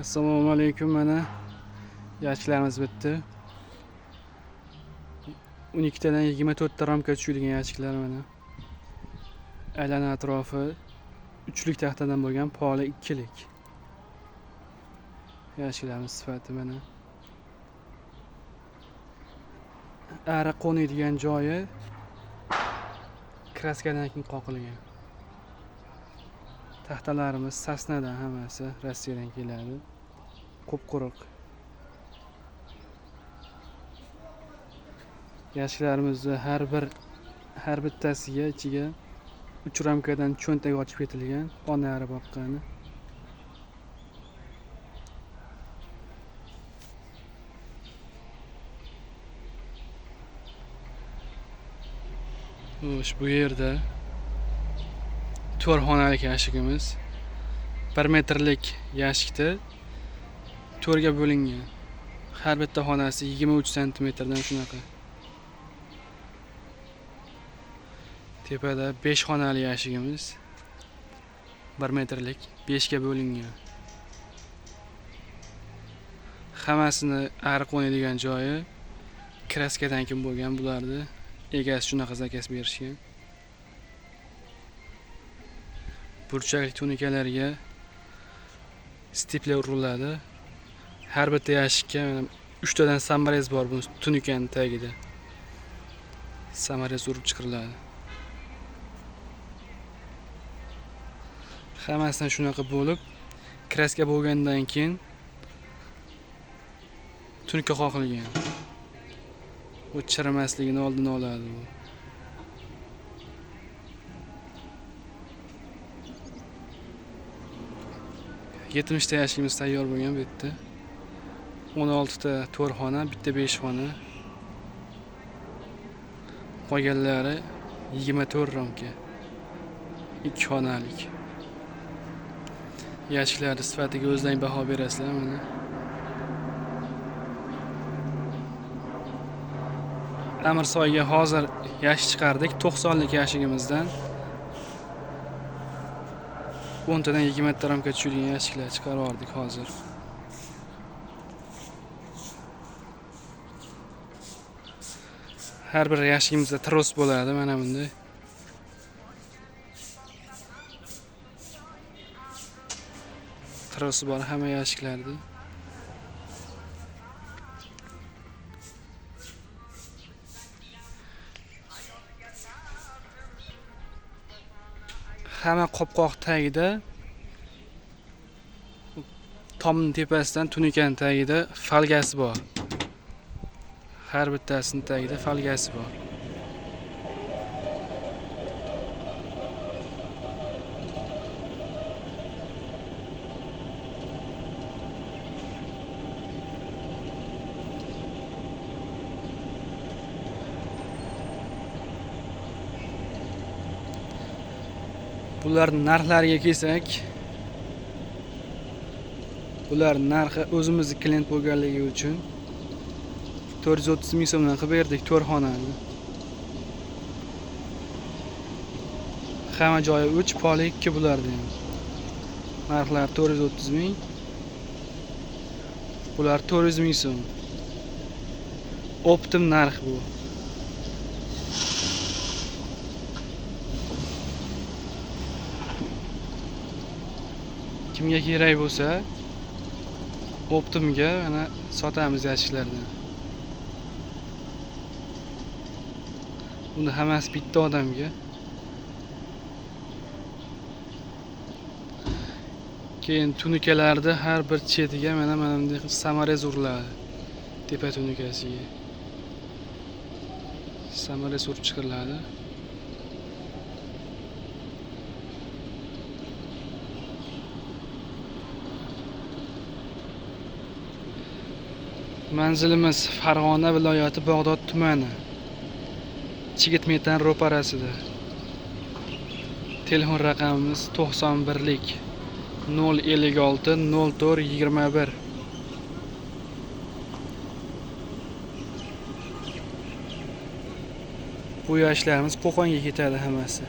Assalomu alaykum, mana yachiklarimiz bitdi. 12 tadan 24 ta ramka tushadigan yachiklar mana. Aylana atrofi 3lik taxtadan bo'lgan, poli 2lik. Yachiklarimiz sifati mana. Ari qo'nadigan joyi kraskadan keyin qoqilgan. Taxtalarimiz sasnadan hammasi Rossiyadan keladi. Quruq. Yachiklarimizni har bittasiga ichiga 3 ramkadan cho'ntak ochib ketilgan, onari boqqani. Bu yerda 4 xonalik yashigimiz 1 metrlik yashikda 4 ga bo'lingan. Har bitta xonasi 23 santimetrdan shunaqa. Tepada 5 xonali yashigimiz 1 metrlik 5 ga bo'lingan. Hammasini ari qo'nadigan joyi kraskadan keyin bo'lgan bularni. Egasi shunaqa zakaz berishgan. Burchakli tunikalarga stepler uriladi. Har bitta yashikka 3 tadan samarez bor bu tunikaning tagida. Samarez urib chiqariladi. Hammasidan shunaqa bo'lib, kraska bo'lgandan keyin tunika qoqilgan. Bu chirimasligini oldini oladi bu. Yetmishta yashikimiz tayyor bo'lgan bu yerda. 16 ta 4 xona, bitta 5 xona. Qolganlari 24 ramka. 2 xonalik. Yashiklar sifatiga o'zlaring baho berasizlar mana. Amirsoyga hozir yashik chiqardik. 90lik yashigimizdan 10 tadan 20 ta ramka tushadigan yashiklar chiqarib yubordik hozir. Har bir yashigimizda tros bo'ladi mana bunday. Trosi bor hamma yashiklarda. Hamma qopqoq tagida tomning tepasidan tunikaning tagida falgasi bor. Har bittasining tagida falgasi bor. Bularning narxlariga kelsak, bular narxi o'zimizni klient bo'lganligi uchun 430 ming so'mdan qilib berdik 4 xonani. Hamma joyi 3, poli 2 bulardi ham. Narxlar 430 ming. Bular 400 ming so'm. Optim narx bu. Kimga kerak bo'lsa, Optimga mana sotamiz yashiklardan. Buni hammasi bitta odamga. Keyin tunikalarda har bir chetiga mana bunday samarez uriladi. Tepa tunikasiga. Samarez urib chiqariladi. Manzilimiz Farg'ona viloyati Bog'dod tumani. Chigit-Metan ro'parasida. Telefon raqamimiz 91lik 056 04 21. Bu yoshlarimiz Qo'qonga ketadi hammasi.